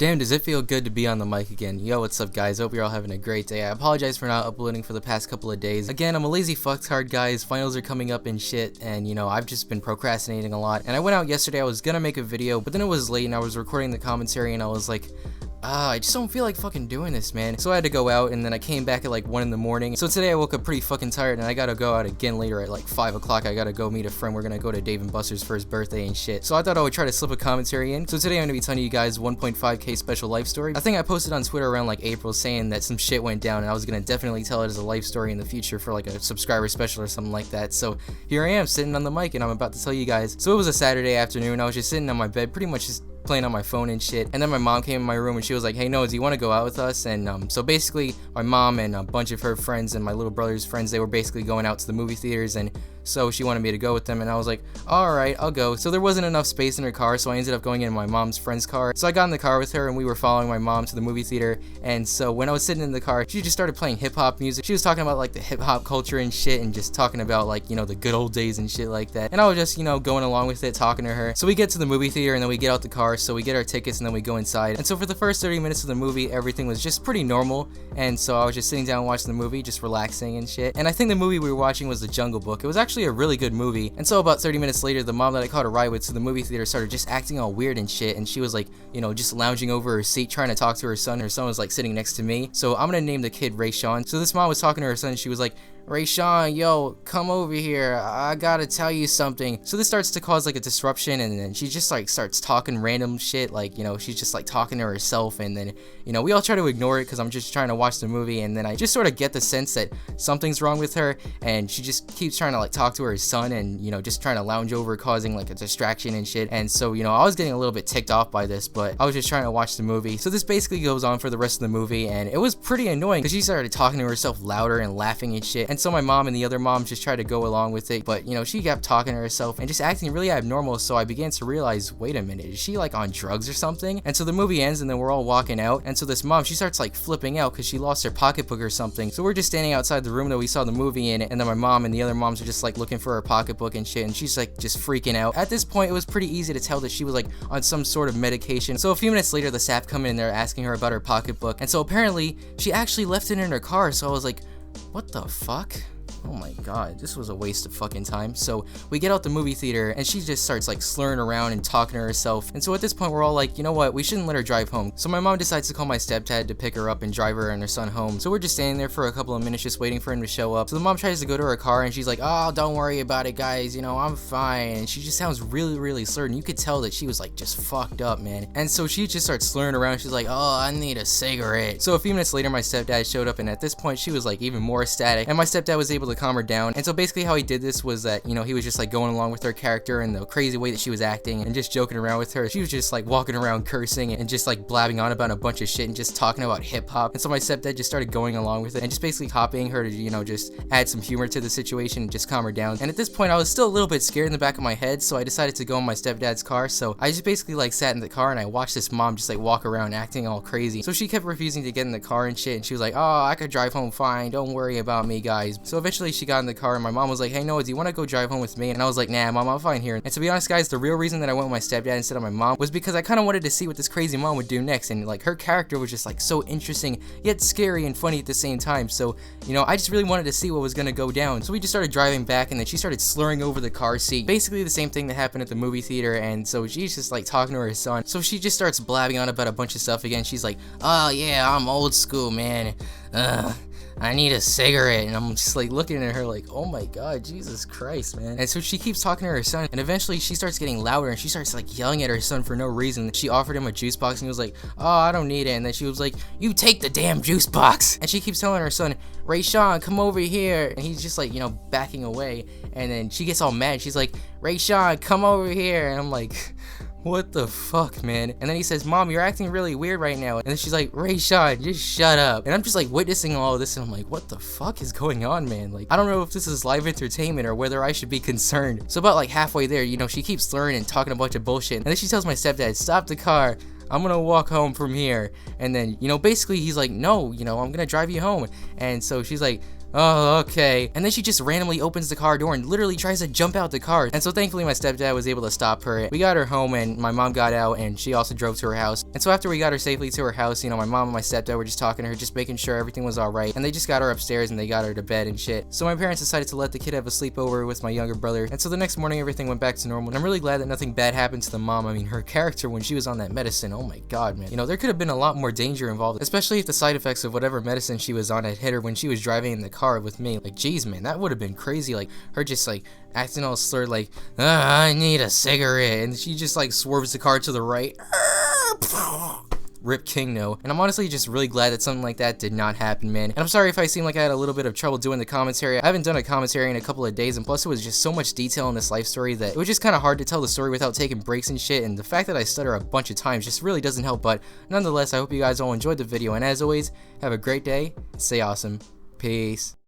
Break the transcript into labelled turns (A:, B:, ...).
A: Damn, does it feel good to be on the mic again. Yo, what's up guys? Hope you're all having a great day. I apologize for not uploading for the past couple of days. Again, I'm a lazy fucktard, guys. Finals are coming up and shit, and you know, I've just been procrastinating a lot. And I went out yesterday, I was gonna make a video, but then it was late and I was recording the commentary and I was like, I just don't feel like fucking doing this, man. So I had to go out, and then I came back at like 1 in the morning. So today I woke up pretty fucking tired, and I gotta go out again later at like 5 o'clock. I gotta go meet a friend. We're gonna go to Dave and Buster's for his birthday and shit. So I thought I would try to slip a commentary in. So today I'm gonna be telling you guys 1.5k special life story. I think I posted on Twitter around like April saying that some shit went down, and I was gonna definitely tell it as a life story in the future for like a subscriber special or something like that. So here I am sitting on the mic, and I'm about to tell you guys. So it was a Saturday afternoon. I was just sitting on my bed, pretty much just playing on my phone and shit, and then my mom came in my room and she was like, hey Noah, do you want to go out with us? And so basically my mom and a bunch of her friends and my little brother's friends, they were basically going out to the movie theaters, and so she wanted me to go with them, and I was like, alright, I'll go. So there wasn't enough space in her car, so I ended up going in my mom's friend's car. So I got in the car with her and we were following my mom to the movie theater, and so when I was sitting in the car, she just started playing hip-hop music. She was talking about like the hip-hop culture and shit, and just talking about like, you know, the good old days and shit like that, and I was just, you know, going along with it, talking to her. So we get to the movie theater and then we get out the car, so we get our tickets and then we go inside. And so for the first 30 minutes of the movie, everything was just pretty normal, and so I was just sitting down watching the movie, just relaxing and shit. And I think the movie we were watching was The Jungle Book. It was actually a really good movie. And so about 30 minutes later, the mom that I caught a ride with to the movie theater started just acting all weird and shit, and she was like, you know, just lounging over her seat trying to talk to her son. Her son was like sitting next to me, so I'm gonna name the kid Ray Sean. So this mom was talking to her son and she was like, Ray Sean, yo, come over here, I gotta tell you something. So this starts to cause like a disruption, and then she just like starts talking random shit, like, you know, she's just like talking to herself, and then, you know, we all try to ignore it because I'm just trying to watch the movie, and then I just sort of get the sense that something's wrong with her, and she just keeps trying to like talk to her son, and, you know, just trying to lounge over, causing like a distraction and shit. And so, you know, I was getting a little bit ticked off by this, but I was just trying to watch the movie. So this basically goes on for the rest of the movie, and it was pretty annoying because she started talking to herself louder and laughing and shit. And so my mom and the other moms just tried to go along with it, but, you know, she kept talking to herself and just acting really abnormal. So I began to realize, wait a minute, is she like on drugs or something? And so the movie ends, and then we're all walking out, and so this mom, she starts like flipping out because she lost her pocketbook or something. So we're just standing outside the room that we saw the movie in, and then my mom and the other moms are just like looking for her pocketbook and shit, and she's like just freaking out. At this point, it was pretty easy to tell that she was like on some sort of medication. So a few minutes later, the staff come in and they're asking her about her pocketbook, and so apparently she actually left it in her car. So I was like, what the fuck? Oh my god, this was a waste of fucking time. So we get out the movie theater and she just starts like slurring around and talking to herself. And so at this point we're all like, you know what, we shouldn't let her drive home. So my mom decides to call my stepdad to pick her up and drive her and her son home. So we're just standing there for a couple of minutes just waiting for him to show up. So the mom tries to go to her car and she's like, oh, don't worry about it guys, you know, I'm fine. And she just sounds really slurred, and you could tell that she was like just fucked up, man. And so she just starts slurring around. She's like, oh, I need a cigarette. So a few minutes later my stepdad showed up, and at this point she was like even more ecstatic, and my stepdad was able to calm her down. And so basically how he did this was that, you know, he was just like going along with her character and the crazy way that she was acting and just joking around with her. She was just like walking around cursing and just like blabbing on about a bunch of shit and just talking about hip hop. And so my stepdad just started going along with it and just basically copying her to, you know, just add some humor to the situation and just calm her down. And at this point I was still a little bit scared in the back of my head, so I decided to go in my stepdad's car. So I just basically like sat in the car and I watched this mom just like walk around acting all crazy. So she kept refusing to get in the car and shit, and she was like, oh, I could drive home fine, don't worry about me guys. So eventually she got in the car and my mom was like, hey Noah, do you want to go drive home with me? And I was like, nah mom, I'm fine here. And to be honest guys, the real reason that I went with my stepdad instead of my mom was because I kind of wanted to see what this crazy mom would do next, and like her character was just like so interesting yet scary and funny at the same time. So, you know, I just really wanted to see what was gonna go down. So we just started driving back, and then she started slurring over the car seat, basically the same thing that happened at the movie theater. And so she's just like talking to her son, so she just starts blabbing on about a bunch of stuff again. She's like, oh yeah, I'm old school, man, I need a cigarette. And I'm just like looking at her like, oh my god, Jesus Christ, man. And so she keeps talking to her son, and eventually she starts getting louder and she starts like yelling at her son for no reason. She offered him a juice box and he was like, oh, I don't need it. And then she was like, you take the damn juice box. And she keeps telling her son, Ray Sean, come over here. And he's just like, you know, backing away. And then she gets all mad. She's like, Ray Sean, come over here. And I'm like, what the fuck, man? And then he says, mom, you're acting really weird right now. And then she's like, Ray Sean, just shut up. And I'm just like witnessing all of this, and I'm like, what the fuck is going on, man? Like, I don't know if this is live entertainment or whether I should be concerned. So about like halfway there, you know, she keeps slurring and talking a bunch of bullshit, and then she tells my stepdad, stop the car, I'm gonna walk home from here. And then, you know, basically he's like, no, you know, I'm gonna drive you home. And so she's like, Oh, okay. And then she just randomly opens the car door and literally tries to jump out the car. And so thankfully my stepdad was able to stop her. We got her home and my mom got out and she also drove to her house. And so after we got her safely to her house, you know, my mom and my stepdad were just talking to her, just making sure everything was alright. And they just got her upstairs and they got her to bed and shit. So my parents decided to let the kid have a sleepover with my younger brother. And so the next morning everything went back to normal. And I'm really glad that nothing bad happened to the mom. I mean, her character when she was on that medicine, oh my god, man. You know, there could have been a lot more danger involved, especially if the side effects of whatever medicine she was on had hit her when she was driving in the car with me. Like, jeez, man, that would have been crazy. Like, her just like acting all slurred, like, I need a cigarette, and she just like swerves the car to the right. Rip KingNo. And I'm honestly just really glad that something like that did not happen, man. And I'm sorry if I seem like I had a little bit of trouble doing the commentary. I haven't done a commentary in a couple of days, and plus it was just so much detail in this life story that it was just kind of hard to tell the story without taking breaks and shit, and the fact that I stutter a bunch of times just really doesn't help. But nonetheless, I hope you guys all enjoyed the video, and as always, have a great day, stay awesome, peace.